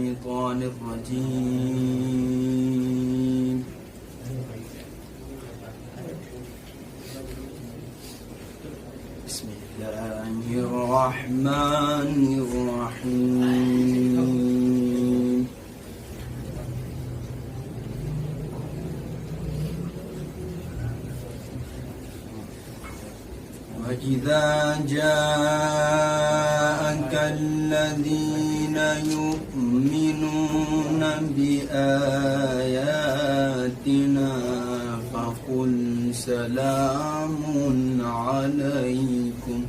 الشيطان الرجيم. بسم الله الرحمن الرحيم. وإذا جاءك الذين يؤمنون بآياتنا فقل سلام عليكم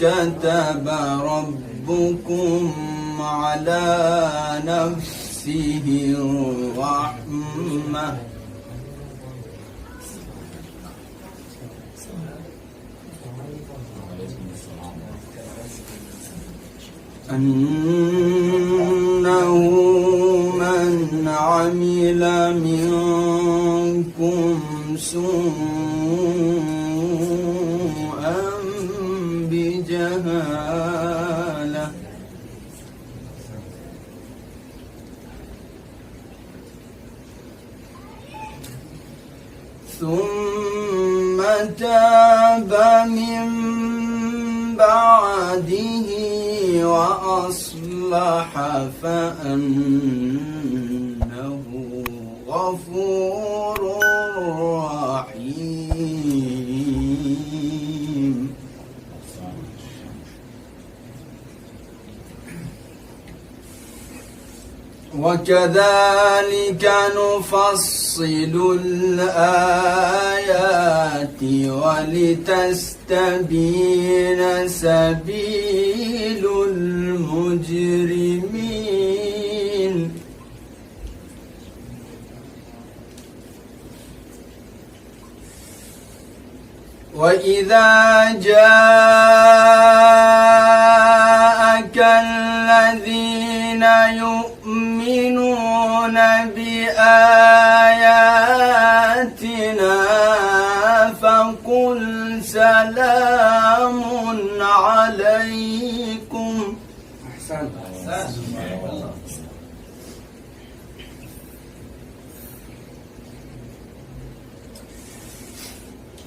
كتب ربكم على نفسه الرحمة أنه من عمل منكم سوءا بجهالة ثم تاب من بعده وأصلح فأنه غفور رحيم. وكذلك نفصل الآيات ولتستبين سبيل المجرمين. وإذا جاءك الذين يؤمنون بآياتنا فقل سلام عليكم.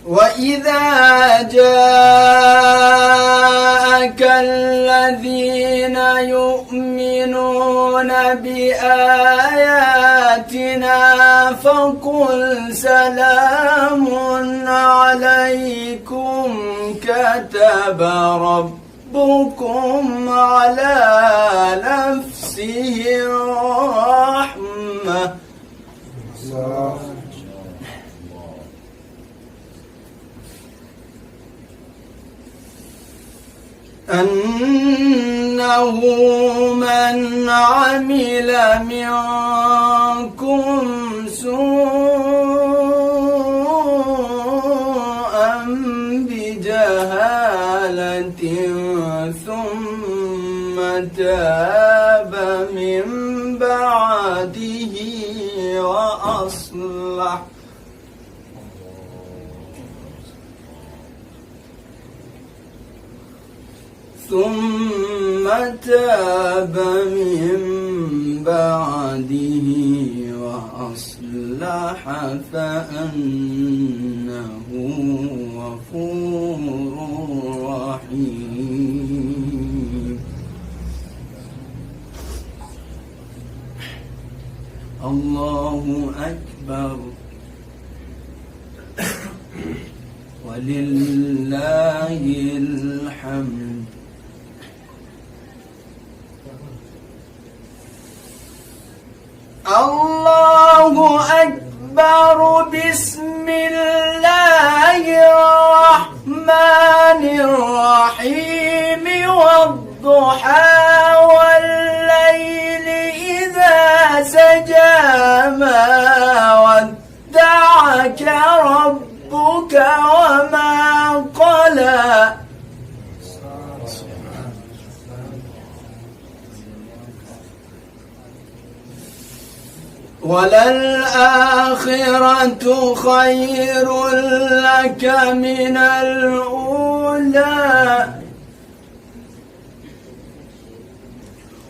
وإذا جاءك الذين يؤمنون بآياتنا فقل سلام عليكم كتب ربكم على نفسه الرحمة أنه من عمل منكم سوءا بجهالة ثم تاب من بعده وأصلح ثم تاب من بعده وأصلح فأنه غفور رحيم. الله أكبر ولله الحمد. الله أكبر. بسم الله الرحمن الرحيم. والضحى والليل إذا سجى ما ودعك ربك وما قلى. وللآخرة خير لك من الأولى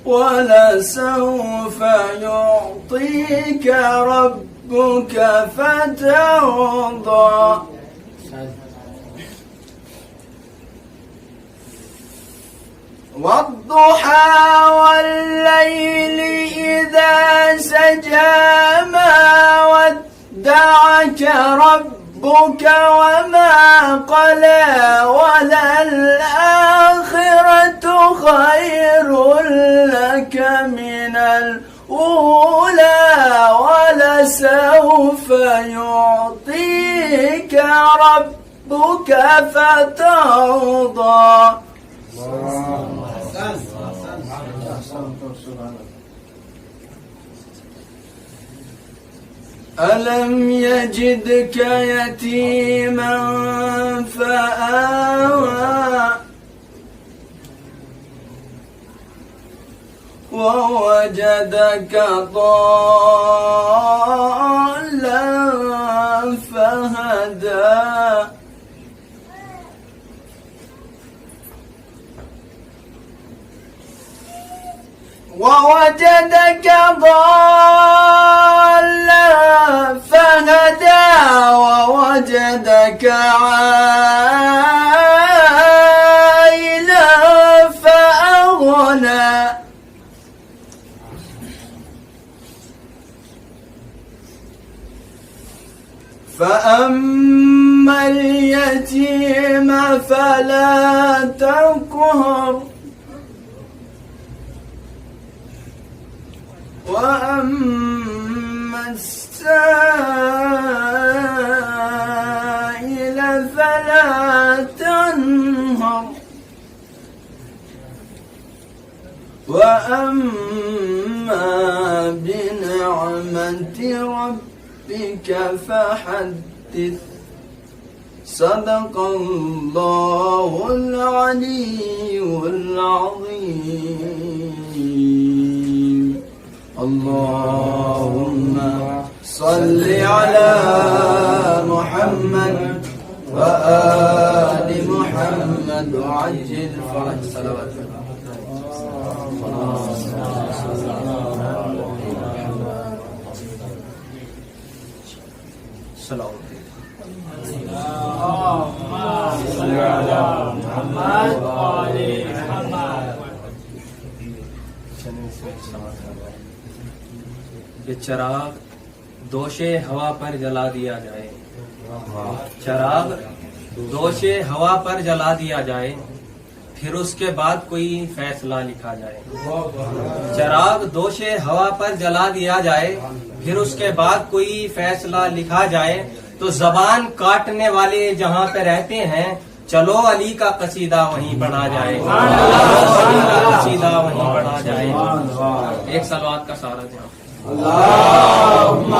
ولسوف يعطيك ربك فترضى والضحى والليل إذا سجى ما ودعك ربك وما قلى وللآخرة خير لك من الأولى ولسوف يعطيك ربك فترضى. ألم يجدك يتيما فآوى ووجدك ضالا فهدى ووجدك ضالا فهدى ووجدك عائلا فأغنى فأما اليتيم فلا تقهر وأما السائل فلا تنهر وأما بنعمة ربك فحدث. صدق الله العلي العظيم. اللهم صل على محمد وآل محمد وعجل فرج صلوات کہ چراغ دوشے ہوا پر جلا دیا جائے، چراغ دوشے ہوا پر جلا دیا جائے پھر اس کے بعد کوئی فیصلہ لکھا جائے. چراغ دوشے ہوا پر جلا دیا جائے پھر اس کے بعد کوئی فیصلہ لکھا جائے تو زبان کاٹنے والے جہاں پہ رہتے ہیں چلو علی کا قصیدہ وہیں پڑھا جائے، علی کا قصیدہ وہیں پڑھا جائے. ایک صلوات کا سارا دیں. اللهم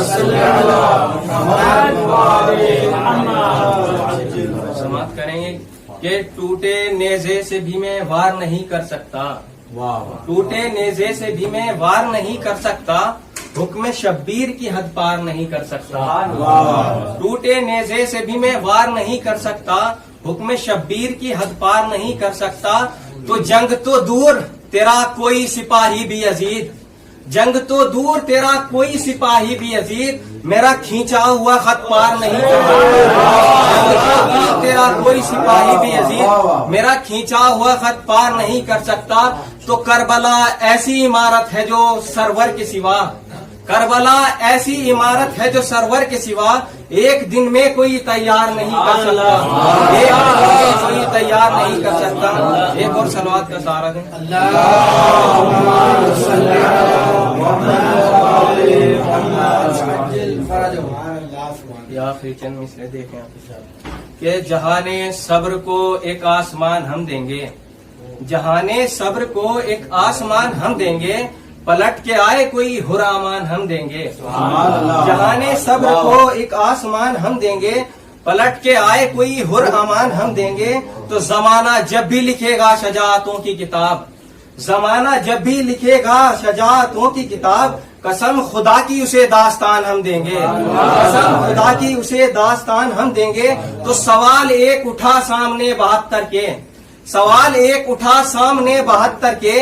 صل على محمد وآل محمد. سماعت کریں گے کہ ٹوٹے نیزے سے بھی میں وار نہیں کر سکتا، ٹوٹے نیزے سے بھی میں وار نہیں کر سکتا، حکم شبیر کی حد پار نہیں کر سکتا. ٹوٹے نیزے سے بھی میں وار نہیں کر سکتا، حکم شبیر کی حد پار نہیں کر سکتا. تو جنگ تو دور تیرا کوئی سپاہی بھی عزیز، جنگ تو دور تیرا کوئی سپاہی بھی عزیز، میرا کھینچا ہوا خط پار نہیں کر سکتا. جنگ تو دور تیرا کوئی سپاہی بھی عزیز، میرا کھینچا ہوا خط پار نہیں کر سکتا. تو کربلا ایسی عمارت ہے جو سرور کے سوا، کربلا ایسی عمارت ہے جو سرور کے سوا ایک دن میں کوئی تیار نہیں کر سکتا، ایک دن میں کوئی تیار نہیں کر سکتا. ایک اور صلوات کا سہارا دیں. یہ آخری چند مصرے دیکھیں کہ جہان صبر کو ایک آسمان ہم دیں گے، جہان صبر کو ایک آسمان ہم دیں گے، پلٹ کے آئے کوئی حرامان ہم دیں گے. جہان صبر کو ایک آسمان ہم دیں گے، پلٹ کے آئے کوئی حرامان ہم دیں گے. تو زمانہ جب بھی لکھے گا شجاعتوں کی کتاب، زمانہ جب بھی لکھے گا شجاعتوں کی کتاب، قسم خدا کی اسے داستان ہم دیں گے، قسم خدا کی اسے داستان ہم دیں گے۔ تو سوال ایک اٹھا سامنے 72 کے، سوال ایک اٹھا سامنے 72 کے،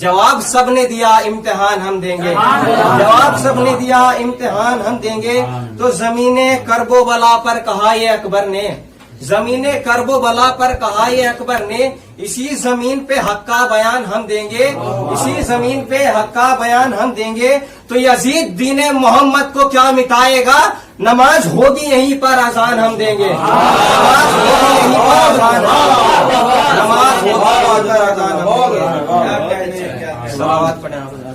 جواب سب نے دیا امتحان ہم دیں گے، جواب سب نے دیا امتحان ہم دیں گے۔ تو زمین کرب و بلا پر کہا یہ اکبر نے، زمین کرب و بلا پر کہا یہ اکبر نے، اسی زمین پہ حق کا بیان ہم دیں گے، اسی زمین پہ حق کا بیان ہم دیں گے۔ تو یزید دین محمد کو کیا مٹائے گا؟ نماز ہوگی یہیں پر اذان ہم دیں گے، نماز ہوگی یہیں پر اذان، نماز ہوگی یہیں پر اذان ہم دیں گے۔ صلوات پڑھیں آپ حضرات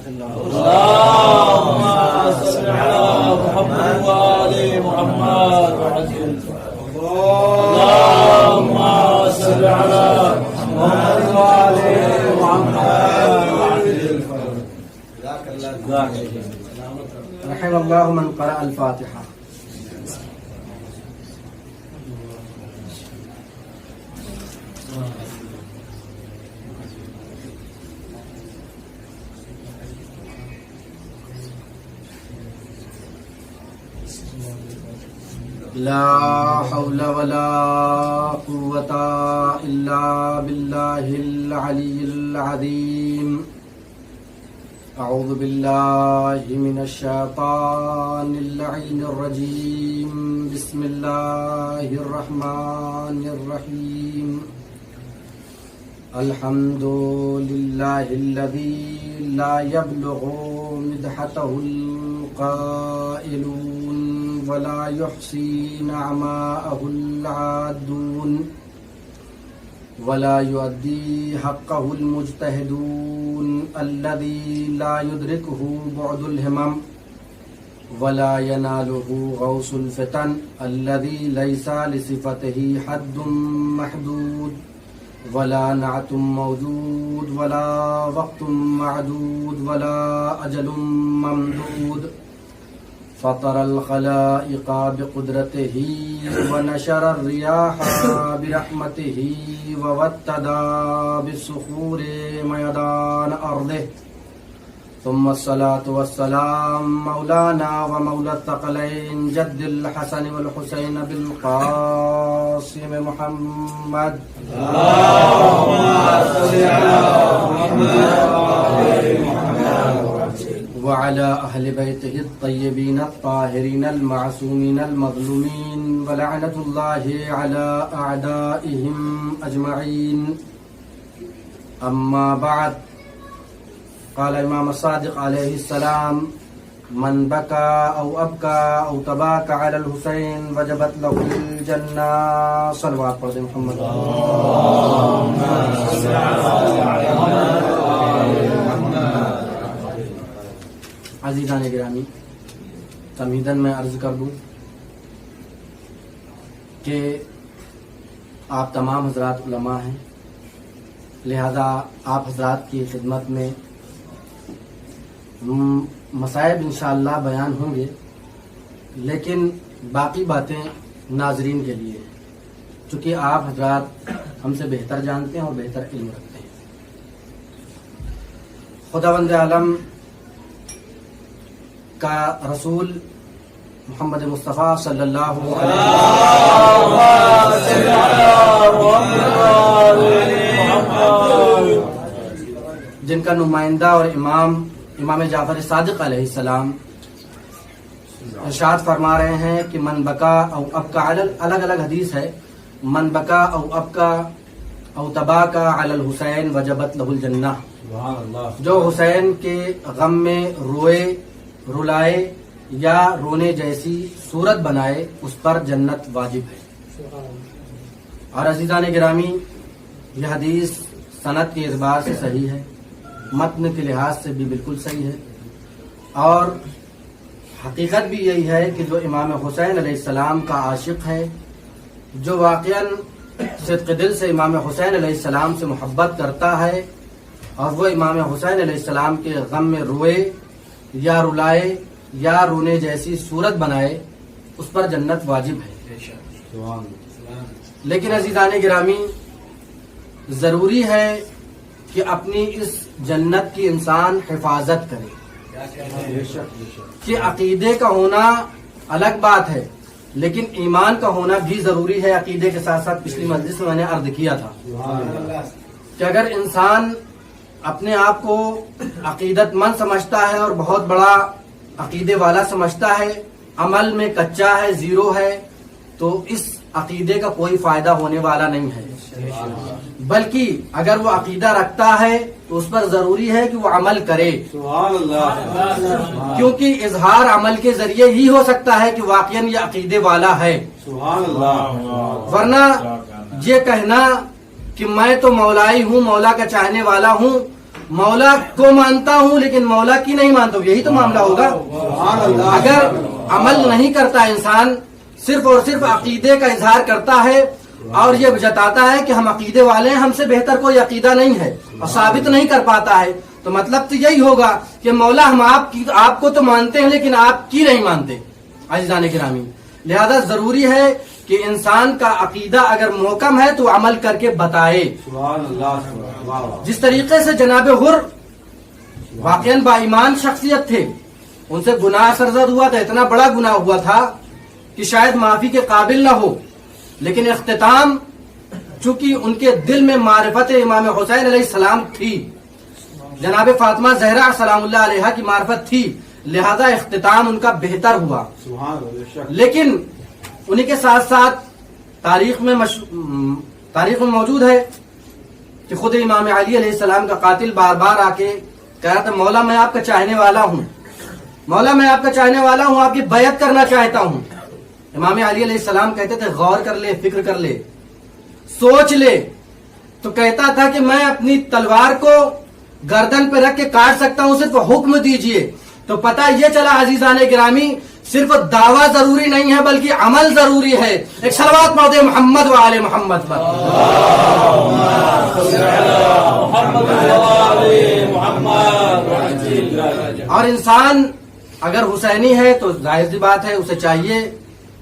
رحم اللہ من قرأ الفاتحہ۔ لا حول ولا قوة إلا بالله العلي العظيم۔ أعوذ بالله من الشيطان اللعين الرجيم، بسم الله الرحمن الرحيم۔ الحمد لله الذي لا يبلغ مدحته القائلون ولا يحصي نعماءه العادون ولا يؤدي حقه المجتهدون الذي لا يدركه بعد الهمم ولا يناله غوص الفتن الذي ليس لصفته حد محدود ولا نعت موجود ولا وقت معدود ولا أجل ممدود، فطر الخلائق بقدرته ونشر الرياح برحمته ووتدا بالصخور ميدان أرضه، ثم الصلاة والسلام مولانا ومولى الثقلين جد الحسن والحسين بالقاسم محمد، اللهم صل على محمد وعلى أهل بيته الطيبين الطاهرين المعصومين المظلومين، ولعنة الله على أعدائهم أجمعين۔ أما بعد، قال امام الصادق علیہ السلام: من بكى أو أبكى أو تباكى على الحسين وجبت له الجنة۔ صلوات پڑھ دیں محمد۔ عزیزان گرامی، تمہیداً میں عرض کر دوں کہ آپ تمام حضرات علماء ہیں، لہذا آپ حضرات کی خدمت میں مصائب انشاءاللہ بیان ہوں گے، لیکن باقی باتیں ناظرین کے لیے، چونکہ آپ حضرات ہم سے بہتر جانتے ہیں اور بہتر علم رکھتے ہیں۔ خداوند عالم کا رسول محمد مصطفیٰ صلی اللہ علیہ وسلم، جن کا نمائندہ اور امام جعفر صادق علیہ السلام ارشاد فرما رہے ہیں کہ من بکا او ابکا، الگ الگ حدیث ہے، من بکا او ابکا او تباکا علی الحسین وجبت لہ الجنہ، جو حسین کے غم میں روئے، رلائے یا رونے جیسی صورت بنائے، اس پر جنت واجب ہے۔ اور عزیزان گرامی، یہ حدیث سند کے اعتبار سے صحیح ہے، متن کے لحاظ سے بھی بالکل صحیح ہے، اور حقیقت بھی یہی ہے کہ جو امام حسین علیہ السلام کا عاشق ہے، جو واقعاً صدق دل سے امام حسین علیہ السلام سے محبت کرتا ہے، اور وہ امام حسین علیہ السلام کے غم میں روئے یا رلائے یا رونے جیسی صورت بنائے، اس پر جنت واجب ہے۔ لیکن عزیزان گرامی، ضروری ہے کہ اپنی اس جنت کی انسان حفاظت کرے. کہ عقیدے کا ہونا الگ بات ہے لیکن ایمان کا ہونا بھی ضروری ہے. عقیدے کے ساتھ ساتھ پچھلی مجلس میں نے عرض کیا تھا کہ اگر انسان اپنے آپ کو عقیدت مند سمجھتا ہے اور بہت بڑا عقیدے والا سمجھتا ہے، عمل میں کچا ہے، زیرو ہے، تو اس عقیدے کا کوئی فائدہ ہونے والا نہیں ہے. بلکہ اگر وہ عقیدہ رکھتا ہے تو اس پر ضروری ہے کہ وہ عمل کرے. کیونکہ اظہار عمل کے ذریعے ہی ہو سکتا ہے کہ واقعاً یہ عقیدے والا ہے. ورنہ یہ کہنا کہ میں تو مولائی ہوں، مولا کا چاہنے والا ہوں، مولا کو مانتا ہوں لیکن مولا کی نہیں مانتا ہوں، یہی تو معاملہ ہوگا. اگر عمل نہیں کرتا انسان، صرف اور صرف عقیدے کا اظہار کرتا ہے اور یہ جتاتا ہے کہ ہم عقیدے والے ہیں، ہم سے بہتر کوئی عقیدہ نہیں ہے، اور ثابت نہیں کر پاتا ہے، تو مطلب تو یہی ہوگا کہ مولا ہم آپ کو تو مانتے ہیں لیکن آپ کی نہیں مانتے. عزیزان گرامی، لہذا ضروری ہے کہ انسان کا عقیدہ اگر محکم ہے تو عمل کر کے بتائے. جس طریقے سے جناب حر واقعاً با ایمان شخصیت تھے، ان سے گناہ سرزد ہوا تھا، اتنا بڑا گناہ ہوا تھا کہ شاید معافی کے قابل نہ ہو، لیکن اختتام چونکہ ان کے دل میں معرفت امام حسین علیہ السلام تھی، جناب فاطمہ زہرا سلام اللہ علیہا کی معرفت تھی، لہذا اختتام ان کا بہتر ہوا. لیکن انہی کے ساتھ ساتھ تاریخ میں موجود ہے کہ خود امام علی علیہ السلام کا قاتل بار بار آ کے کہا تھا مولا میں آپ کا چاہنے والا ہوں، مولا میں آپ کا چاہنے والا ہوں، آپ کی بیعت کرنا چاہتا ہوں. امام علی علیہ السلام کہتے تھے غور کر لے، فکر کر لے، سوچ لے. تو کہتا تھا کہ میں اپنی تلوار کو گردن پہ رکھ کے کاٹ سکتا ہوں، صرف حکم دیجئے. تو پتہ یہ چلا عزیزان گرامی، صرف دعویٰ ضروری نہیں ہے بلکہ عمل ضروری ہے. ایک صلوات پڑھ دے محمد و آل محمد پر. اور انسان اگر حسینی ہے تو ظاہر سی بات ہے اسے چاہیے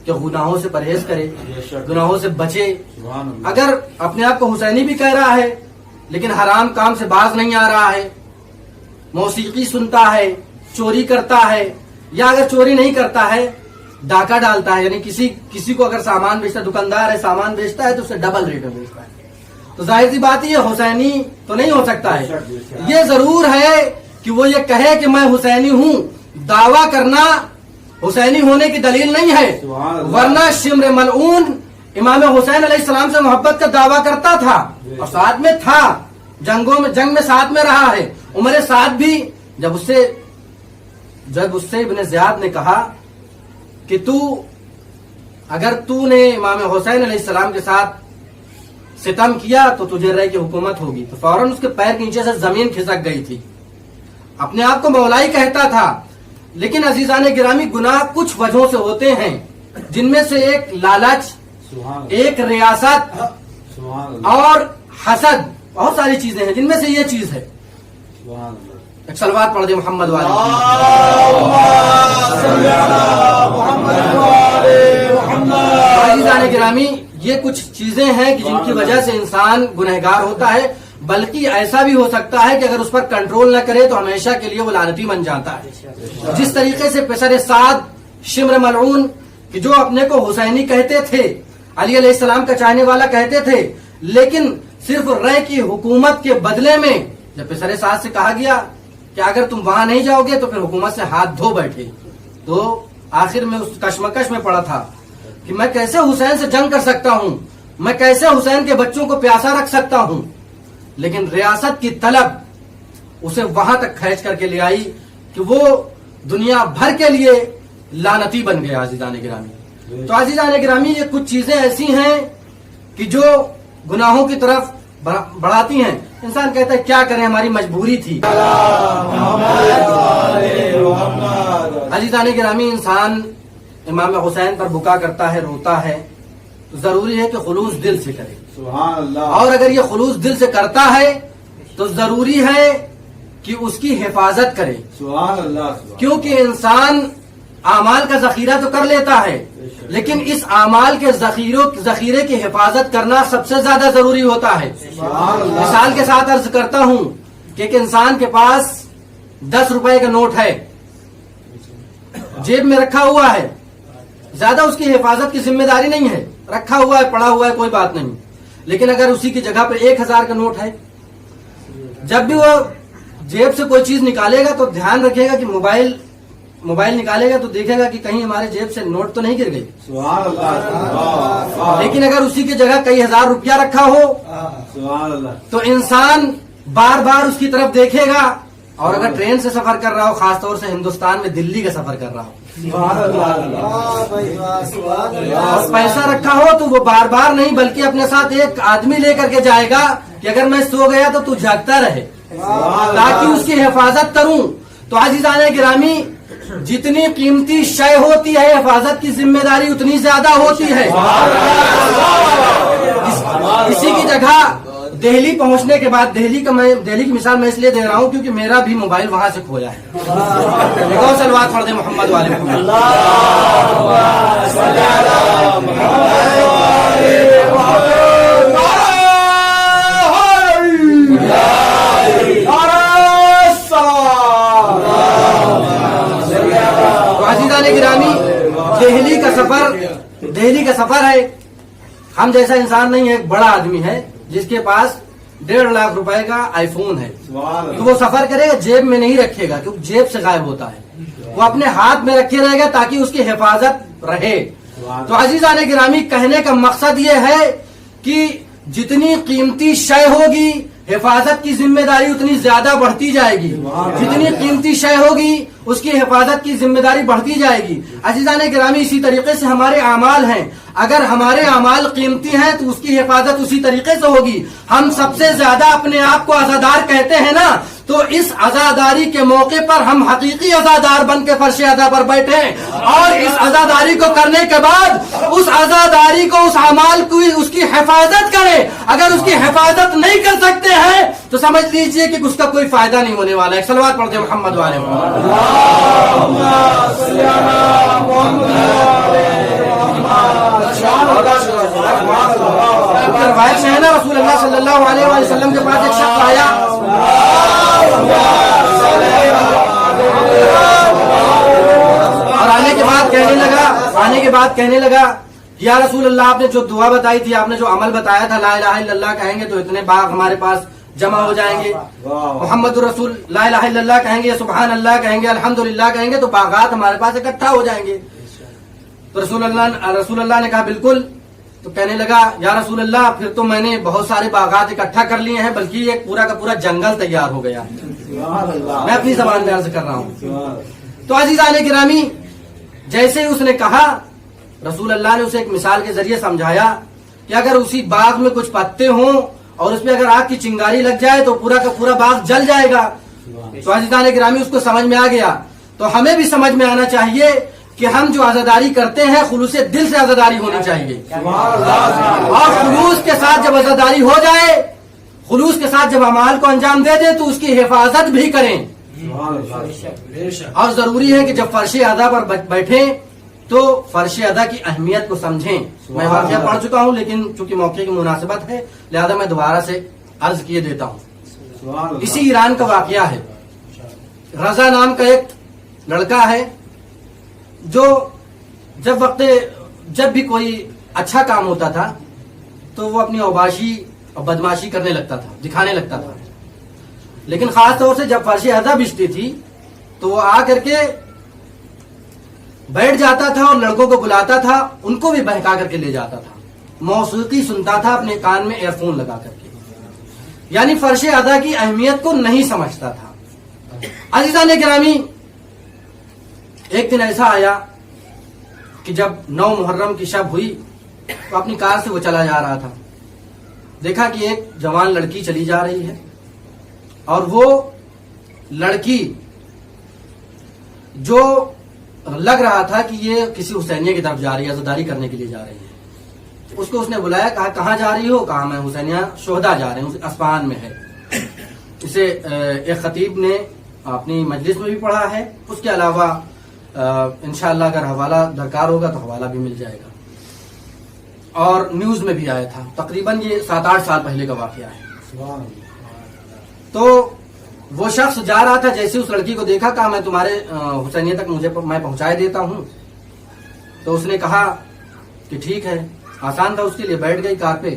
کہ گناہوں سے پرہیز کرے، گناہوں سے بچے. اگر اپنے آپ کو حسینی بھی کہہ رہا ہے لیکن حرام کام سے باز نہیں آ رہا ہے، موسیقی سنتا ہے، چوری کرتا ہے، یا اگر چوری نہیں کرتا ہے ڈاکہ ڈالتا ہے، یعنی کسی کو اگر سامان بیچتا ہے، دکاندار ہے سامان بیچتا ہے تو اسے ڈبل ریٹ میں بیچتا ہے، تو ظاہر سی بات ہے یہ حسینی تو نہیں ہو سکتا ہے. یہ ضرور ہے کہ وہ یہ کہے کہ میں حسینی ہوں، دعویٰ کرنا حسینی ہونے کی دلیل نہیں ہے. ورنہ شمر ملعون امام حسین علیہ السلام سے محبت کا دعویٰ کرتا تھا اور ساتھ میں تھا، جنگ میں ساتھ میں رہا ہے. عمر سعد بھی جب اس سے ابن زیاد نے کہا کہ اگر تو نے امام حسین علیہ السلام کے ساتھ ستم کیا تو تجھے رہ کی حکومت ہوگی، تو فوراً اس کے پیر کے نیچے سے زمین کھسک گئی تھی. اپنے آپ کو مولائی کہتا تھا. لیکن عزیزان گرامی، گناہ کچھ وجہوں سے ہوتے ہیں، جن میں سے ایک لالچ، ایک ریاست اور حسد، بہت ساری چیزیں ہیں جن میں سے یہ چیز ہے. ایک صلوات پڑھ دے محمد والے. عزیزان گرامی، یہ کچھ چیزیں ہیں کہ جن کی وجہ سے انسان گنہگار ہوتا ہے، بلکہ ایسا بھی ہو سکتا ہے کہ اگر اس پر کنٹرول نہ کرے تو ہمیشہ کے لیے وہ لعنتی بن جاتا ہے. جس طریقے سے پسر سعد شمر ملعون کہ جو اپنے کو حسینی کہتے تھے، علی علیہ السلام کا چاہنے والا کہتے تھے، لیکن صرف رے کی حکومت کے بدلے میں جب پسر سعد سے کہا گیا کہ اگر تم وہاں نہیں جاؤ گے تو پھر حکومت سے ہاتھ دھو بیٹھے، تو آخر میں اس کشمکش میں پڑا تھا کہ میں کیسے حسین سے جنگ کر سکتا ہوں، میں کیسے حسین کے بچوں کو پیاسا رکھ سکتا ہوں. لیکن ریاست کی طلب اسے وہاں تک کھینچ کر کے لے آئی کہ وہ دنیا بھر کے لیے لعنتی بن گیا. عزیزان گرامی، تو عزیزان گرامی، یہ کچھ چیزیں ایسی ہیں کہ جو گناہوں کی طرف بڑھاتی ہیں. انسان کہتا ہے کیا کریں، ہماری مجبوری تھی. عزیزان گرامی، انسان امام حسین پر بکا کرتا ہے، روتا ہے، تو ضروری ہے کہ خلوص دل سے کرے. اور اگر یہ خلوص دل سے کرتا ہے تو ضروری ہے کہ اس کی حفاظت کرے. کیونکہ انسان اعمال کا ذخیرہ تو کر لیتا ہے لیکن اس اعمال کے ذخیرے کی حفاظت کرنا سب سے زیادہ ضروری ہوتا ہے. مثال کے ساتھ عرض کرتا ہوں کہ ایک انسان کے پاس 10 روپے کا نوٹ ہے, جیب میں رکھا ہوا ہے, زیادہ اس کی حفاظت کی ذمہ داری نہیں ہے, رکھا ہوا ہے, پڑا ہوا ہے, کوئی بات نہیں. لیکن اگر اسی کی جگہ پہ 1000 کا نوٹ ہے, جب بھی وہ جیب سے کوئی چیز نکالے گا تو دھیان رکھے گا کہ موبائل نکالے گا تو دیکھے گا کہ کہیں ہمارے جیب سے نوٹ تو نہیں گر گئی. لیکن اگر اسی کی جگہ کئی ہزار روپیہ رکھا ہو تو انسان بار بار اس کی طرف دیکھے گا. اور اگر ٹرین سے سفر کر رہا ہو, خاص طور سے ہندوستان میں دلی کا سفر کر رہا ہو, اور پیسہ رکھا ہو تو وہ بار بار نہیں بلکہ اپنے ساتھ ایک آدمی لے کر کے جائے گا کہ اگر میں سو گیا تو جاگتا رہے تاکہ اس کی حفاظت کروں. تو عزیزان گرامی, جتنی قیمتی شے ہوتی ہے حفاظت کی ذمہ داری اتنی زیادہ ہوتی ہے. اسی کی جگہ دہلی پہنچنے کے بعد, دہلی کی مثال میں اس لیے دے رہا ہوں کیونکہ میرا بھی موبائل وہاں سے کھویا ہے. دیکھو صلوات پڑھ دیں محمد والے محمد. گرامی, دہلی کا سفر ہے. ہم جیسا انسان نہیں ہے, ایک بڑا آدمی ہے جس کے پاس 1.5 لاکھ روپے کا آئی فون ہے, تو وہ سفر کرے گا, جیب میں نہیں رکھے گا کیونکہ جیب سے غائب ہوتا ہے, وہ اپنے ہاتھ میں رکھے رہے گا تاکہ اس کی حفاظت رہے. تو عزیزان گرامی, کہنے کا مقصد یہ ہے کہ جتنی قیمتی شے ہوگی حفاظت کی ذمہ داری اتنی زیادہ بڑھتی جائے گی. جتنی قیمتی شے ہوگی اس کی حفاظت کی ذمہ داری بڑھتی جائے گی. عزیزان گرامی, اسی طریقے سے ہمارے اعمال ہیں. اگر ہمارے اعمال قیمتی ہیں تو اس کی حفاظت اسی طریقے سے ہوگی. ہم سب سے زیادہ اپنے آپ کو عزادار کہتے ہیں نا, تو اس عزاداری کے موقع پر ہم حقیقی عزادار بن کے فرش ادا پر بیٹھے, اور اس عزاداری کو کرنے کے بعد اس عزاداری کو, اس اعمال کو, اس کی حفاظت کریں. اگر اس کی حفاظت نہیں کر سکتے ہیں تو سمجھ لیجئے کہ اس کا کوئی فائدہ نہیں ہونے والا ہے. صلوات پڑھتے ہیں محمد والے روایت سے ہے نا, رسول اللہ صلی اللہ علیہ وسلم کے پاس ایک شخص آیا, اور آنے کے بعد کہنے لگا یا رسول اللہ, آپ نے جو دعا بتائی تھی, آپ نے جو عمل بتایا تھا, لا الہ الا اللہ کہیں گے تو اتنے باغ ہمارے پاس جمع ہو جائیں گے, محمد الرسول لا الہ الا اللہ کہیں گے, سبحان اللہ کہیں گے, الحمدللہ کہیں گے تو باغات ہمارے پاس اکٹھا ہو جائیں گے. تو رسول اللہ نے کہا بالکل. تو کہنے لگا یا رسول اللہ, پھر تو میں نے بہت سارے باغات اکٹھا کر لیے ہیں, بلکہ ایک پورا کا پورا جنگل تیار ہو گیا. میں اپنی زبان میں عرض کر رہا ہوں. تو عزیزان گرامی, جیسے اس نے کہا, رسول اللہ نے اسے ایک مثال کے ذریعے سمجھایا کہ اگر اسی باغ میں کچھ پتے ہوں اور اس پہ اگر آگ کی چنگاری لگ جائے تو پورا کا پورا باغ جل جائے گا. تو عزیزان گرامی, اس کو سمجھ میں آ گیا. تو ہمیں بھی سمجھ میں آنا چاہیے کہ ہم جو عزاداری کرتے ہیں خلوص دل سے عزاداری ہونی چاہیے, اور خلوص کے ساتھ جب عزاداری ہو جائے, خلوص کے ساتھ جب اعمال کو انجام دے دیں تو اس کی حفاظت بھی کریں. اور ضروری ہے کہ جب فرش ادا پر بیٹھیں تو فرش ادا کی اہمیت کو سمجھیں. میں واقعہ پڑھ چکا ہوں, لیکن چونکہ موقع کی مناسبت ہے لہذا میں دوبارہ سے عرض کیے دیتا ہوں. اسی ایران کا واقعہ ہے. رضا نام کا ایک لڑکا ہے جو جب بھی کوئی اچھا کام ہوتا تھا تو وہ اپنی اوباشی اور بدماشی کرنے لگتا تھا, دکھانے لگتا تھا. لیکن خاص طور سے جب فرش ادا بچتی تھی تو وہ آ کر کے بیٹھ جاتا تھا اور لڑکوں کو بلاتا تھا, ان کو بھی بہکا کر کے لے جاتا تھا, موسیقی سنتا تھا اپنے کان میں ایئر فون لگا کر کے, یعنی فرش ادا کی اہمیت کو نہیں سمجھتا تھا. عزیزان گرامی, ایک دن ایسا آیا کہ جب 9 محرم کی شب ہوئی تو اپنی کار سے وہ چلا جا رہا تھا. دیکھا کہ ایک جوان لڑکی چلی جا رہی ہے, اور وہ لڑکی جو لگ رہا تھا کہ یہ کسی حسینیہ کی طرف جا رہی ہے, عزاداری کرنے کے لیے جا رہی ہے. اس کو اس نے بلایا, کہا کہاں جا رہی ہو؟ کہا میں حسینیہ شہداء جا رہے ہوں, اصفہان میں ہے. اسے ایک خطیب نے اپنی مجلس میں بھی پڑھا ہے, اس کے علاوہ انشاءاللہ اگر حوالہ درکار ہوگا تو حوالہ بھی مل جائے گا، اور نیوز میں بھی آیا تھا، تقریباً یہ 7-8 سال پہلے کا واقعہ ہے۔ تو وہ شخص جا رہا تھا، جیسے اس لڑکی کو دیکھا، کہا میں تمہارے حسینیہ تک میں پہنچائے دیتا ہوں۔ تو اس نے کہا کہ ٹھیک ہے، آسان تھا اس کے لیے، بیٹھ گئی کار پہ۔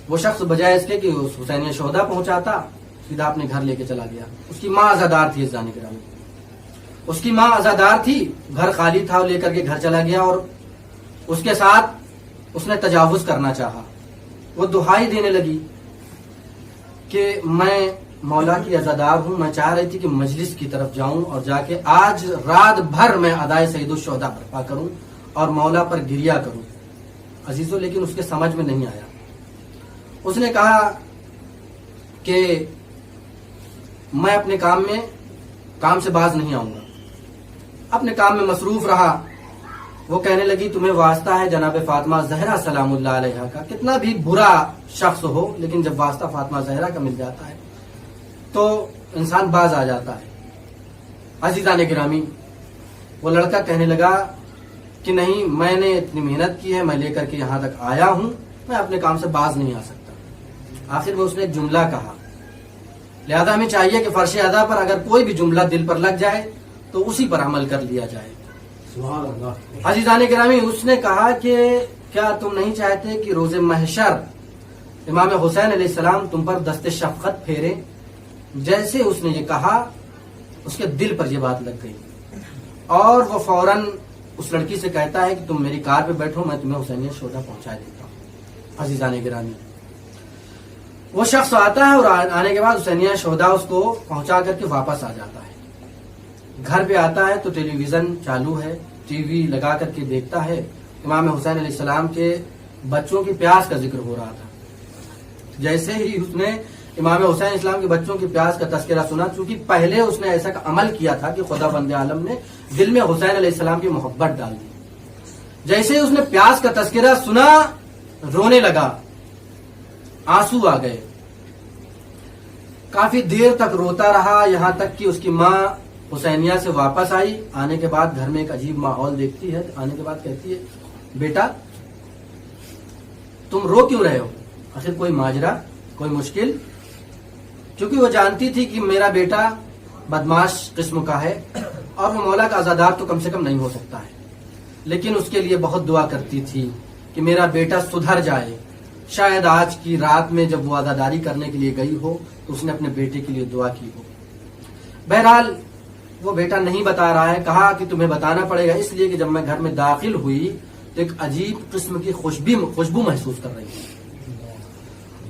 وہ شخص بجائے اس کے کہ اس حسینیہ شہداء پہنچاتا، سیدھا اپنے گھر لے کے چلا گیا۔ اس کی ماں عزادار تھی، عزیزان گرامی، اس کی ماں عزادار تھی، گھر خالی تھا، لے کر کے گھر چلا گیا، اور اس کے ساتھ اس نے تجاوز کرنا چاہا۔ وہ دہائی دینے لگی کہ میں مولا کی عزادار ہوں، میں چاہ رہی تھی کہ مجلس کی طرف جاؤں اور جا کے آج رات بھر میں ادائے سید الشہداء برپا کروں اور مولا پر گریا کروں۔ عزیزو، لیکن اس کے سمجھ میں نہیں آیا۔ اس نے کہا کہ میں اپنے کام سے باز نہیں آؤں گا، اپنے کام میں مصروف رہا۔ وہ کہنے لگی تمہیں واسطہ ہے جناب فاطمہ زہرا سلام اللہ علیہا کا، کتنا بھی برا شخص ہو لیکن جب واسطہ فاطمہ زہرا کا مل جاتا ہے تو انسان باز آ جاتا ہے۔ عزیزان گرامی، وہ لڑکا کہنے لگا کہ نہیں، میں نے اتنی محنت کی ہے، میں لے کر کے یہاں تک آیا ہوں، میں اپنے کام سے باز نہیں آ سکتا۔ آخر میں اس نے ایک جملہ کہا، لہذا ہمیں چاہیے کہ فرش ادا پر اگر کوئی بھی جملہ دل پر لگ جائے تو اسی پر عمل کر لیا جائے۔ سبحان اللہ۔ عزیزان گرامی، اس نے کہا کہ کیا تم نہیں چاہتے کہ روز محشر امام حسین علیہ السلام تم پر دست شفقت پھیرے؟ جیسے اس نے یہ کہا، اس کے دل پر یہ بات لگ گئی، اور وہ فوراً اس لڑکی سے کہتا ہے کہ تم میری کار پہ بیٹھو، میں تمہیں حسینیہ شہداء پہنچا دیتا ہوں۔ عزیزان گرامی، وہ شخص آتا ہے اور آنے کے بعد حسینیہ شہداء اس کو پہنچا کر کے واپس آ جاتا ہے۔ گھر پہ آتا ہے تو ٹیلی ویژن چالو ہے، ٹی وی لگا کر کے دیکھتا ہے، امام حسین علیہ السلام کے بچوں کی پیاس کا ذکر ہو رہا تھا۔ جیسے ہی اس نے امام حسین اسلام کے بچوں کی پیاس کا تذکرہ سنا، چونکہ پہلے اس نے ایسا عمل کیا تھا کہ خدا بند عالم نے دل میں حسین علیہ السلام کی محبت ڈال دی۔ جیسے ہی اس نے پیاس کا تذکرہ سنا، رونے لگا، آنسو آ گئے، کافی دیر تک روتا رہا، یہاں تک کہ اس کی ماں حسینیہ سے واپس آئی۔ آنے کے بعد گھر میں ایک عجیب ماحول دیکھتی ہے، آنے کے بعد کہتی ہے بیٹا تم رو کیوں رہے ہو؟ آخر کوئی ماجرا، کوئی مشکل؟ کیونکہ وہ جانتی تھی کہ میرا بیٹا بدماش قسم کا ہے اور وہ مولا کا عزادار تو کم سے کم نہیں ہو سکتا ہے، لیکن اس کے لیے بہت دعا کرتی تھی کہ میرا بیٹا سدھر جائے۔ شاید آج کی رات میں جب وہ عزاداری کرنے کے لیے گئی ہو تو اس نے اپنے بیٹے کے لیے دعا کی ہو۔ بہرحال وہ بیٹا نہیں بتا رہا ہے، کہا کہ تمہیں بتانا پڑے گا، اس لیے کہ جب میں گھر میں داخل ہوئی تو ایک عجیب قسم کی خوشبو محسوس کر رہی تھی۔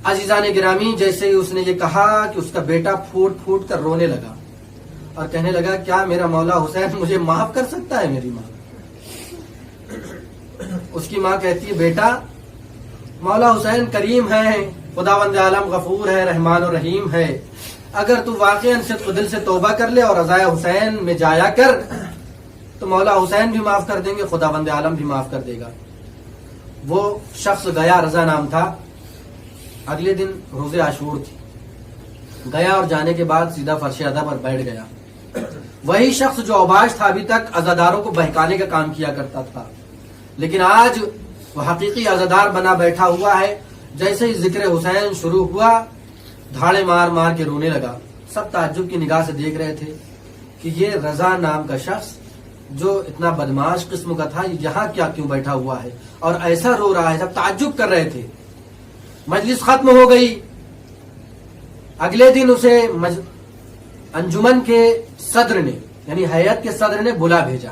عزیزان گرامی، جیسے ہی اس نے یہ کہا کہ اس کا بیٹا پھوٹ پھوٹ کر رونے لگا اور کہنے لگا کیا میرا مولا حسین مجھے معاف کر سکتا ہے؟ میری ماں، اس کی ماں کہتی ہے بیٹا مولا حسین کریم ہے، خداوند عالم غفور ہے، رحمان و رحیم ہے، اگر تو واقعاً صدق دل سے توبہ کر لے اور رضائے حسین میں جایا کر تو مولا حسین بھی معاف کر دیں گے، خداوند عالم بھی معاف کر دے گا۔ وہ شخص گیا، رضا نام تھا، اگلے دن روز عاشور تھی، گیا اور جانے کے بعد سیدھا فرش ادا پر بیٹھ گیا۔ وہی شخص جو اوباش تھا، ابھی تک عزاداروں کو بہکانے کا کام کیا کرتا تھا، لیکن آج وہ حقیقی عزادار بنا بیٹھا ہوا ہے۔ جیسے ہی ذکر حسین شروع ہوا، دھاڑے مار مار کے رونے لگا۔ سب تعجب کی نگاہ سے دیکھ رہے تھے کہ یہ رضا نام کا شخص جو اتنا بدماش قسم کا تھا، یہاں کیوں بیٹھا ہوا ہے اور ایسا رو رہا ہے۔ سب تعجب کر رہے تھے۔ مجلس ختم ہو گئی۔ اگلے دن اسے انجمن کے صدر نے، یعنی ہیئت کے صدر نے بلا بھیجا۔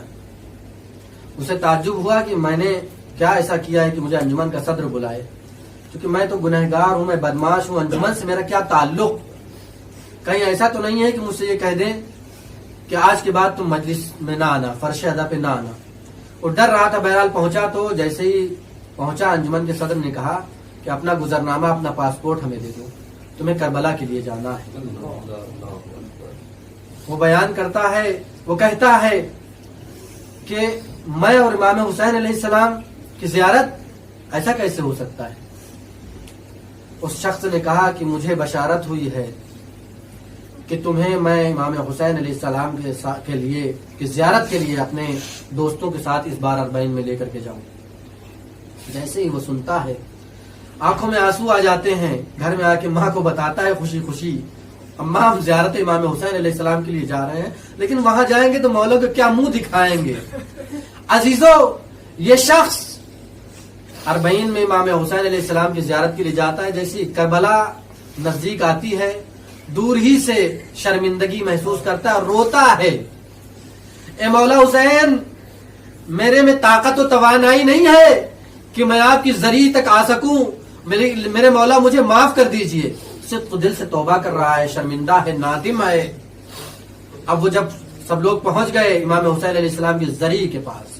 اسے تعجب ہوا کہ میں نے کیا ایسا کیا ہے کہ مجھے انجمن کا صدر بلائے، کیونکہ میں تو گنہگار ہوں، میں بدماش ہوں، انجمن سے میرا کیا تعلق؟ کہیں ایسا تو نہیں ہے کہ مجھ سے یہ کہہ دیں کہ آج کے بعد تم مجلس میں نہ آنا، فرش ادا پہ نہ آنا۔ وہ ڈر رہا تھا۔ بہرحال پہنچا تو جیسے ہی پہنچا، انجمن کے صدر نے کہا کہ اپنا گزرنامہ، اپنا پاسپورٹ ہمیں دے دو، تمہیں کربلا کے لیے جانا ہے۔ وہ بیان کرتا ہے، وہ کہتا ہے کہ میں اور امام حسین علیہ السلام کی زیارت ایسا کیسے ہو سکتا ہے؟ اس شخص نے کہا کہ مجھے بشارت ہوئی ہے کہ تمہیں میں امام حسین علیہ السلام کے لیے کی زیارت کے لیے اپنے دوستوں کے ساتھ اس بار 40 میں لے کر کے جاؤں. جیسے ہی وہ سنتا ہے آنکھوں میں آنسو آ جاتے ہیں. گھر میں آ کے ماں کو بتاتا ہے خوشی خوشی، اماں ہم زیارت امام حسین علیہ السلام کے لیے جا رہے ہیں، لیکن وہاں جائیں گے تو مولا کو کیا منہ دکھائیں گے. عزیزو، یہ شخص 40 میں امام حسین علیہ السلام کی زیارت کے لیے جاتا ہے. جیسی کربلا نزدیک آتی ہے دور ہی سے شرمندگی محسوس کرتا ہے اور روتا ہے، اے مولا حسین، میرے میں طاقت و توانائی نہیں ہے کہ میں آپ کی زری تک آ سکوں، میرے مولا مجھے معاف کر دیجئے. صدق دل سے توبہ کر رہا ہے، شرمندہ ہے، نادم ہے. اب وہ جب سب لوگ پہنچ گئے امام حسین علیہ السلام کی زری کے پاس،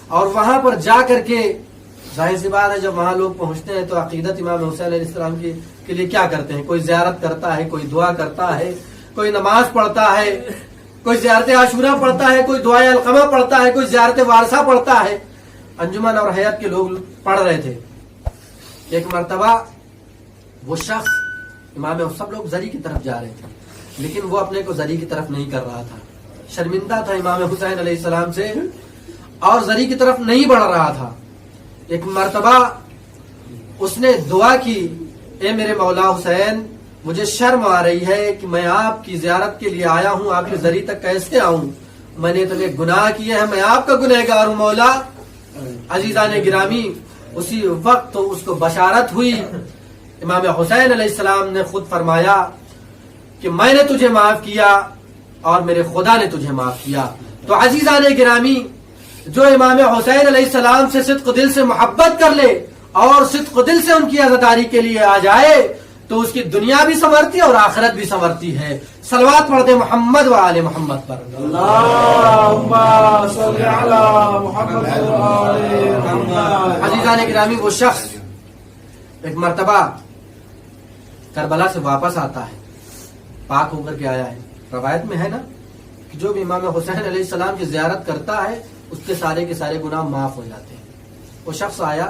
اور وہاں پر جا کر کے ظاہر سی بات ہے جب وہاں لوگ پہنچتے ہیں تو عقیدت امام حسین علیہ السلام کے لیے کیا کرتے ہیں؟ کوئی زیارت کرتا ہے، کوئی دعا کرتا ہے، کوئی نماز پڑھتا ہے، کوئی زیارت عاشورہ پڑھتا ہے، کوئی دعائے القمہ پڑھتا ہے، کوئی زیارت وارثہ پڑھتا ہے. انجمن اور حیات کے لوگ پڑھ رہے تھے. ایک مرتبہ وہ شخص امام، سب لوگ زری کی طرف جا رہے تھے لیکن وہ اپنے کو زری کی طرف نہیں کر رہا تھا. شرمندہ تھا امام حسین علیہ السلام سے اور زری کی طرف نہیں بڑھ رہا تھا. ایک مرتبہ اس نے دعا کی، اے میرے مولا حسین، مجھے شرم آ رہی ہے کہ میں آپ کی زیارت کے لیے آیا ہوں، آپ کی زری تک کیسے آؤں؟ میں نے تمہیں گناہ کیے ہیں، میں آپ کا گنہگار ہوں مولا. عزیزان گرامی، اسی وقت اس کو بشارت ہوئی. امام حسین علیہ السلام نے خود فرمایا کہ میں نے تجھے معاف کیا اور میرے خدا نے تجھے معاف کیا. تو عزیزان گرامی، جو امام حسین علیہ السلام سے صدق دل سے محبت کر لے اور صدق دل سے ان کی عزاداری کے لیے آ جائے تو اس کی دنیا بھی سنورتی ہے اور آخرت بھی سنورتی ہے. صلوات پڑھتے محمد و آل محمد پر. اللہم صلی علی محمد و آل محمد. عزیزان گرامی، وہ شخص ایک مرتبہ کربلا سے واپس آتا ہے، پاک ہو کر کے آیا ہے. روایت میں ہے نا کہ جو بھی امام حسین علیہ السلام کی زیارت کرتا ہے اس کے سارے گناہ معاف ہو جاتے ہیں. وہ شخص آیا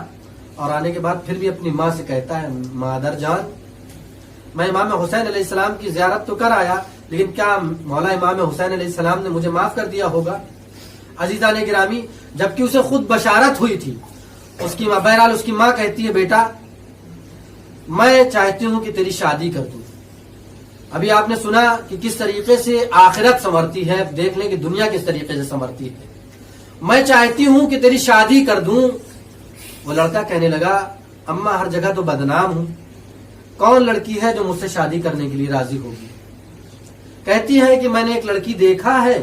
اور آنے کے بعد پھر بھی اپنی ماں سے کہتا ہے، مادر جان، میں امام حسین علیہ السلام کی زیارت تو کر آیا لیکن کیا مولا امام حسین علیہ السلام نے مجھے معاف کر دیا ہوگا؟ عزیزان گرامی، جبکہ اسے خود بشارت ہوئی تھی. اس کی ماں، بہرحال اس کی ماں کہتی ہے، بیٹا میں چاہتی ہوں کہ تیری شادی کر دوں. ابھی آپ نے سنا کہ کس طریقے سے آخرت سنورتی ہے، دیکھ لیں کہ دنیا کس طریقے سے سنورتی ہے. میں چاہتی ہوں کہ تیری شادی کر دوں. وہ لڑکا کہنے لگا، اماں ہر جگہ تو بدنام ہوں، کون لڑکی ہے جو مجھ سے شادی کرنے کے لیے راضی ہوگی؟ کہتی ہے کہ میں نے ایک لڑکی دیکھا ہے،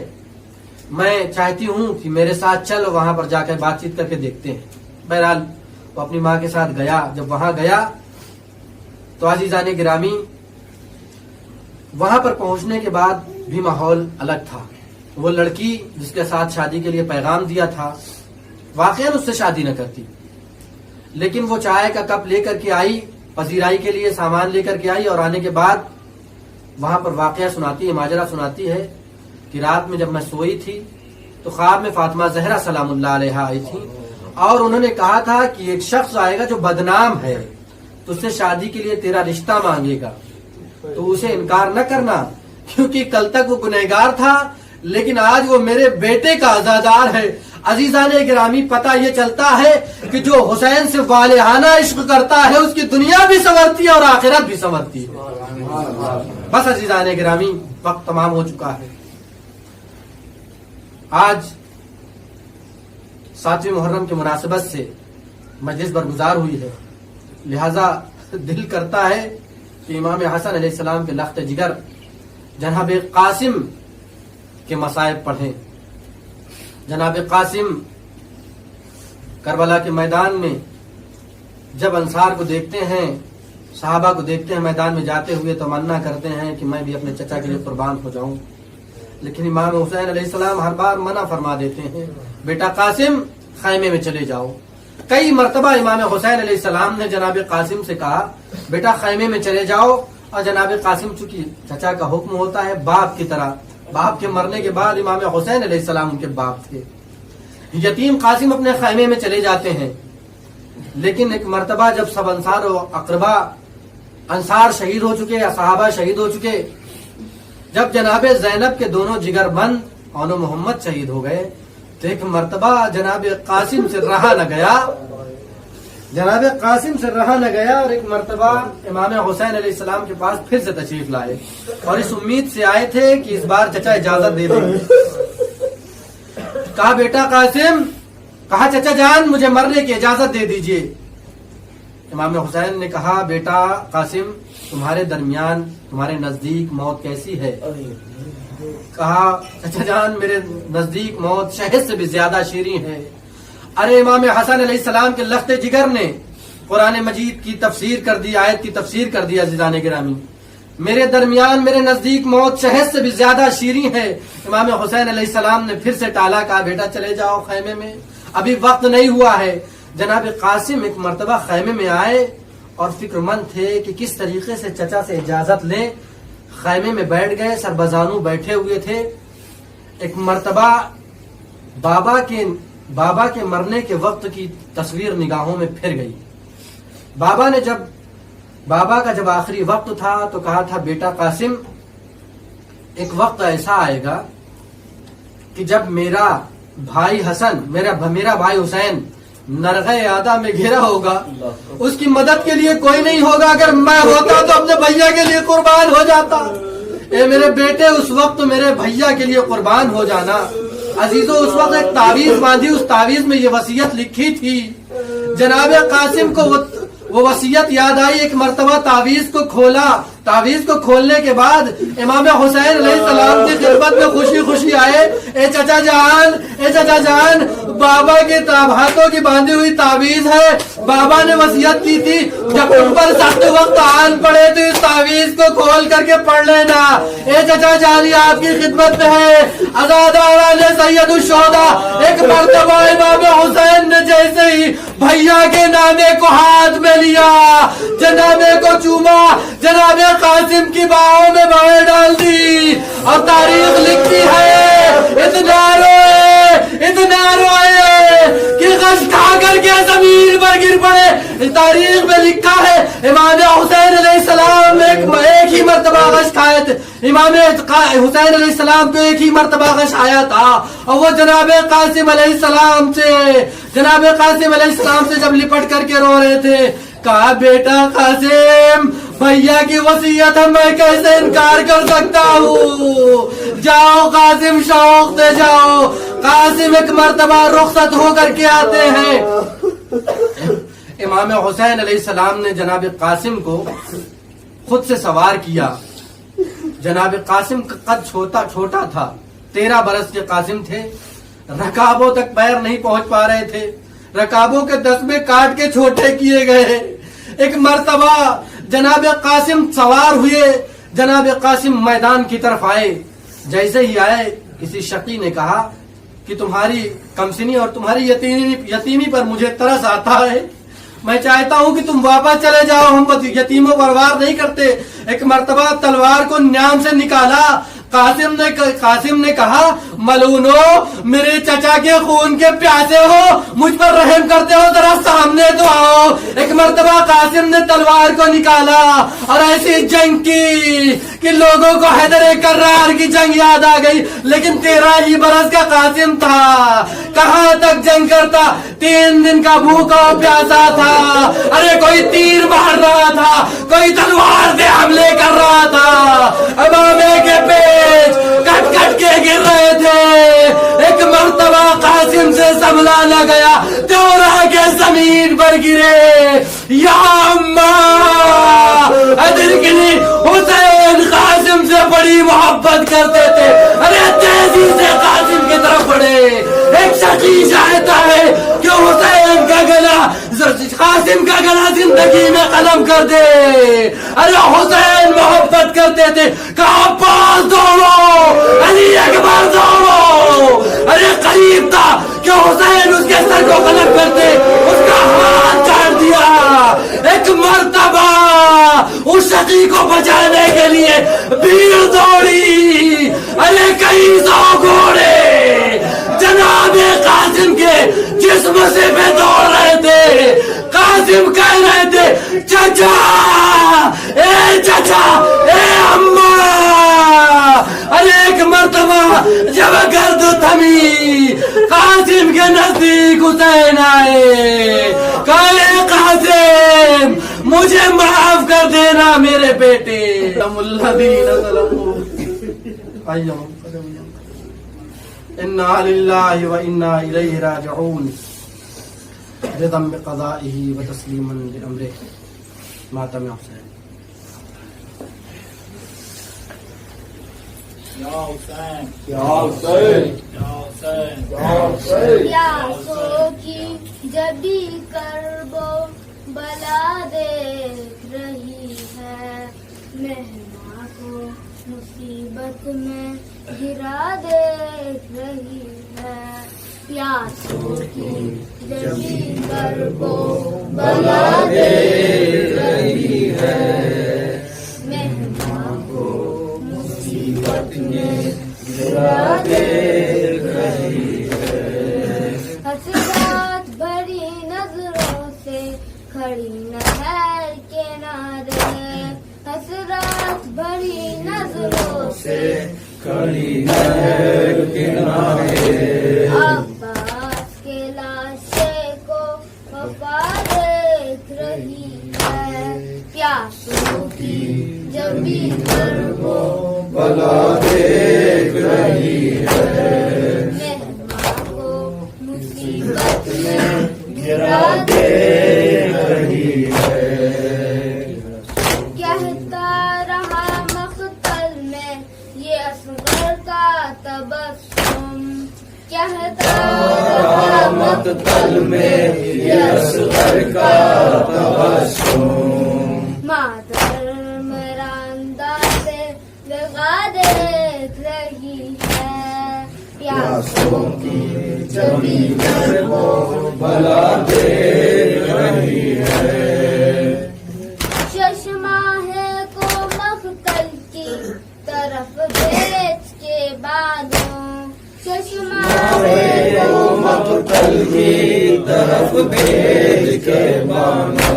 میں چاہتی ہوں کہ میرے ساتھ چل، وہاں پر جا کر بات چیت کر کے دیکھتے ہیں. بہرحال وہ اپنی ماں کے ساتھ گیا. جب وہاں گیا تو عزیزان گرامی، وہاں پر پہنچنے کے بعد بھی ماحول الگ تھا. وہ لڑکی جس کے ساتھ شادی کے لیے پیغام دیا تھا واقعاً اس سے شادی نہ کرتی، لیکن وہ چائے کا کپ لے کر کے آئی، پذیرائی کے لیے سامان لے کر کے آئی، اور آنے کے بعد وہاں پر واقعہ سناتی ہے، ماجرا سناتی ہے کہ رات میں جب میں سوئی تھی تو خواب میں فاطمہ زہرا سلام اللہ علیہا آئی تھی اور انہوں نے کہا تھا کہ ایک شخص آئے گا جو بدنام ہے، تو اس سے شادی کے لیے تیرا رشتہ مانگے گا، تو اسے انکار نہ کرنا، کیونکہ کل تک وہ گنہگار تھا لیکن آج وہ میرے بیٹے کا عزادار ہے. عزیزان گرامی، پتہ یہ چلتا ہے کہ جو حسین سے والہانہ عشق کرتا ہے اس کی دنیا بھی سنورتی ہے اور آخرت بھی سنورتی ہے. بس عزیزان گرامی، وقت تمام ہو چکا ہے. آج 7ویں محرم کے مناسبت سے مجلس برگزار ہوئی ہے، لہذا دل کرتا ہے کہ امام حسن علیہ السلام کے لخت جگر جناب قاسم کے مصائب پڑھیں. جناب قاسم کربلا کے میدان میں جب انصار کو دیکھتے ہیں، صحابہ کو دیکھتے ہیں میدان میں جاتے ہوئے، تمنا کرتے ہیں کہ میں بھی اپنے چچا کے لیے قربان ہو جاؤں، لیکن امام حسین علیہ السلام ہر بار منع فرما دیتے ہیں، بیٹا قاسم خیمے میں چلے جاؤ. کئی مرتبہ امام حسین علیہ السلام نے جناب قاسم سے کہا بیٹا خیمے میں چلے جاؤ، اور جناب قاسم چونکہ چچا کا حکم ہوتا ہے باپ کی طرح، باپ کے مرنے کے بعد امام حسین علیہ السلام ان کے باپ تھے. یتیم قاسم اپنے خیمے میں چلے جاتے ہیں، لیکن ایک مرتبہ جب سب انصار و اقربا، انصار شہید ہو چکے یا صحابہ شہید ہو چکے، جب جناب زینب کے دونوں جگر بند اون محمد شہید ہو گئے تو ایک مرتبہ جناب قاسم سے رہا نہ گیا، جناب قاسم سے رہا نہ گیا اور ایک مرتبہ امام حسین علیہ السلام کے پاس پھر سے تشریف لائے اور اس امید سے آئے تھے کہ اس بار چچا اجازت دے دیں گے۔ کہا بیٹا قاسم، کہا چچا جان مجھے مرنے کی اجازت دے دیجئے۔ امام حسین نے کہا بیٹا قاسم، تمہارے درمیان تمہارے نزدیک موت کیسی ہے؟ کہا چچا جان میرے نزدیک موت شہد سے بھی زیادہ شیریں ہے۔ ارے امام حسن علیہ السلام کے لخت جگر نے قرآن مجید کی تفسیر کر دی، آیت کی تفسیر کر دی۔ عزیزان گرامی، میرے درمیان میرے نزدیک موت شہد سے بھی زیادہ شیریں ہے۔ امام حسین علیہ السلام نے پھر سے ٹالا، کہا بیٹا چلے جاؤ خیمے میں، ابھی وقت نہیں ہوا ہے۔ جناب قاسم ایک مرتبہ خیمے میں آئے اور فکر مند تھے کہ کس طریقے سے چچا سے اجازت لیں۔ خیمے میں بیٹھ گئے، سربزانو بیٹھے ہوئے تھے۔ ایک مرتبہ بابا کے مرنے کے وقت کی تصویر نگاہوں میں پھر گئی۔ بابا کا جب آخری وقت تھا تو کہا تھا بیٹا قاسم، ایک وقت ایسا آئے گا کہ جب میرا بھائی حسین نرغہ آدھا میں گھرا ہوگا، اس کی مدد کے لیے کوئی نہیں ہوگا۔ اگر میں ہوتا تو اپنے بھیا کے لیے قربان ہو جاتا۔ اے میرے بیٹے، اس وقت میرے بھیا کے لیے قربان ہو جانا۔ عزیزو، اس وقت ایک تعویذ باندھی، اس تعویذ میں یہ وصیت لکھی تھی۔ جناب قاسم کو وہ وصیت یاد آئی، ایک مرتبہ تعویذ کو کھولا۔ تعویذ کو کھولنے کے بعد امام حسین علیہ السلام کی خدمت میں خوشی خوشی آئے۔ اے چچا جان، بابا کے ہاتھوں کی باندھی ہوئی تعویذ ہے، بابا نے وصیت کی تھی جب تم پر سخت وقت آن پڑے تو اس تعویذ کو کھول کر کے پڑھ لینا۔ اے چچا جان، آپ کی خدمت میں ہے۔ عزاداران سید الشہداء، ایک مرتبہ امام حسین نے جیسے ہی بھیا کے نامے کو ہاتھ میں لیا، جنابے کو چوما، جناب قاسم کی باہوں میں بائیں ڈال دی اور تاریخ لکھتی ہے اتنا روئے کہ غش کھا کر کے زمین پر گر پڑے۔ تاریخ میں لکھا ہے امام حسین علیہ السلام ایک ہی مرتبہ غش کھائے تھے۔ امام حسین علیہ السلام کو ایک ہی مرتبہ غش آیا تھا اور وہ جناب قاسم علیہ السلام سے جب لپٹ کر کے رو رہے تھے، کہا بیٹا قاسم، بھیا کی وصیت ہے، میں کیسے انکار کر سکتا ہوں؟ جاؤ قاسم، شوق سے جاؤ۔ قاسم ایک مرتبہ رخصت ہو کر کے آتے ہیں۔ امام حسین علیہ السلام نے جناب قاسم کو خود سے سوار کیا۔ جناب قاسم کا قد چھوٹا تھا، 13 برس کے قاسم تھے، رکابوں تک پیر نہیں پہنچ پا رہے تھے، رکابوں کے دسمے کاٹ کے چھوٹے کیے گئے۔ ایک مرتبہ جناب قاسم سوار ہوئے، جناب قاسم میدان کی طرف آئے۔ جیسے ہی آئے، کسی شقی نے کہا کہ تمہاری کمسنی اور تمہاری یتیمی پر مجھے ترس آتا ہے، میں چاہتا ہوں کہ تم واپس چلے جاؤ، ہم یتیموں پر وار نہیں کرتے۔ ایک مرتبہ تلوار کو نیام سے نکالا۔ قاسم نے کہا ملونو، میرے چچا کے خون کے پیاسے ہو، مجھ پر رحم کرتے ہو، ذرا سامنے تو آؤ۔ ایک مرتبہ قاسم نے تلوار کو نکالا اور ایسی جنگ کی کہ لوگوں کو حیدر کرار کی جنگ یاد آ گئی، لیکن 13 ہی برس کا قاسم تھا، کہاں تک جنگ کرتا؟ 3 دن کا بھوکا پیاسا تھا۔ ارے کوئی تیر مار رہا تھا، کوئی تلوار سے حملے کر رہا تھا، امامے کے پیچ کٹ کے گر رہے تھے۔ ایک مرتبہ قاسم سے سنبھلا نہ گیا، دوڑا کے زمین پر گرے۔ یا اماں، ادرکنی، حسین قاسم سے بڑی محبت کرتے تھے۔ ارے تیزی سے قاسم کی طرف بڑھے۔ ایک شقی چاہتا ہے کہ حسین کا گلا، قاسم کا گلا زندگی میں قلم کر دے۔ ارے حسین محبت کرتے تھے، کہا پاس دوڑو، علی اکبر دوڑو۔ ارے قریب تھا کہ حسین اس کے سر کو قلم کرتے، اس کا ہاتھ کاٹ دیا۔ ایک مرتبہ اس شقی کو بچانے کے لیے بھیڑ دوڑی۔ ارے کئی 100 گھوڑے جناب قاسم کے جسم سے پہ دوڑ رہے تھے۔ قاسم کہہ رہے تھے چچا، اے چچا، اے اماں، اور ایک مرتبہ جب گرد تھمی قاسم کے نزدیک حسین آئے، کہے قاسم مجھے معاف کر دینا میرے بیٹے. انا للہ و انا الیہ راجعون. رضا بقضائہ و تسلیما لامرہ. ماتم حسین. یا حسین یا حسین یا حسین یا حسین. پیاسوں کی جبی کرب و بلا دیکھ رہی ہے، مہماں کو مصیبت میں گرا دیکھ رہی ہے. پیاسوں کی جبی کرب و بلا دیکھ رہی ہے، مہماں کو مصیبت میں گرا دیکھ رہی ہے. حسرات بھری نظروں سے کھڑی نہر کنارے، حسرات بھری نظروں سے کھڑی نہر کنارے. عباس کے لاشے کو وفا دیکھ رہی ہے، پیاسوں کی جبی کرب و بلا دیکھ رہی ہے، مہماں کو مصیبت میں گرا دیکھ رہی ہے. کہتا رہا مقتل میں یہ اصغر کا تبسم، کہتا رہا مقتل میں یہ اصغر کا تبسم. مادر میرا انداز سے لگا دیکھ رہی ہے، پیاسوں کی جبی کرب و بلا دیکھ رہی ہے. چشمہ کو مقتل کی طرف بھیج کے بانو، چشمہ کو مقتل کی طرف بھیج کے بانو.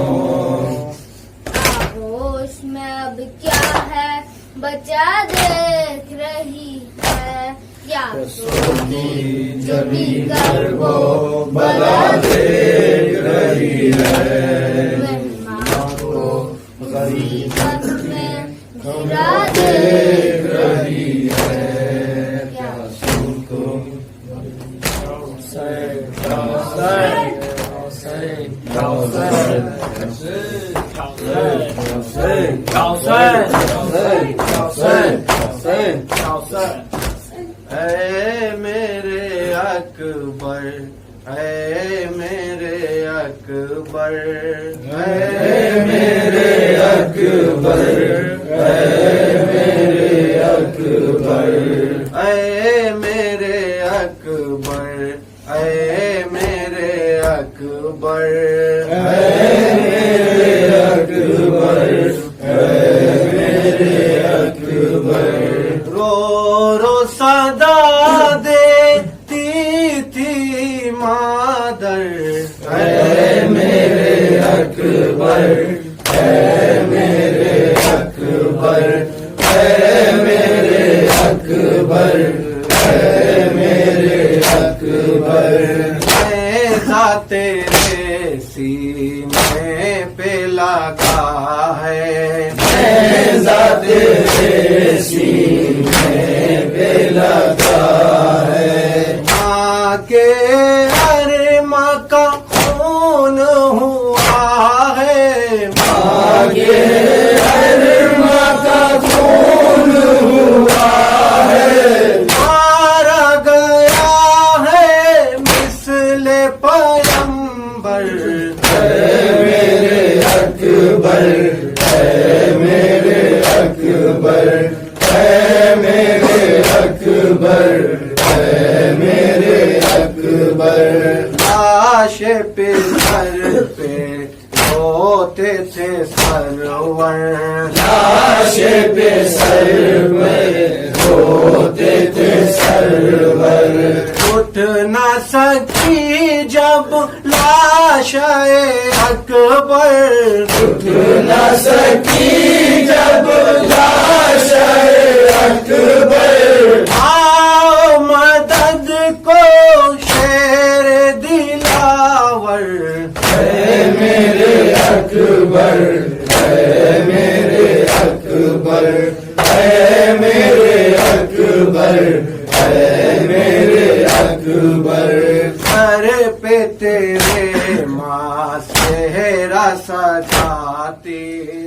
آغوش میں اب کیا ہے بچا دیکھ رہی ہے، پیاسوں کی جبی کرب و بلا دیکھ رہی ہے، مہماں کو مصیبت میں گرا دیکھ رہی ہے. پیاسوں کو اے میرے اکبر، اے میرے اکبر، اے میرے اکبر، اے میرے اکبر، اے میرے اکبر، اے میرے اکبر، اے میرے اکبر، اے میرے اکبر. رو رو صدا دیتی تھی مادر، اے میرے اکبر، اے میرے اکبر، اے میرے اکبر، اے میرے اکبر. ایسا تیرے سینے پہ لگا ہے، ایسا تیرے سینے پہ لگا ہے. ماں کے ارما کا خون ہوا ہے، ماں کے ارما کا خون ہوا ہے. مارا گیا ہے مثل پیغمبر، اے میرے اکبر، اے میرے اکبر، اے میرے اکبر، اے میرے اکبر. لاش پہ سر پہ روتے تھے سرور، لاش پہ سر پہ روتے تھے سرور. اٹھ نہ سکی جب لاش اکبر، اٹھ نہ سکی جب لاش اکبر آؤ مدد کو شیر دلاور اے میرے اکبر اے میرے اکبر اے میرے اکبر اے میرے اکبر سر پہ تیرے ماں چہرہ سجاتی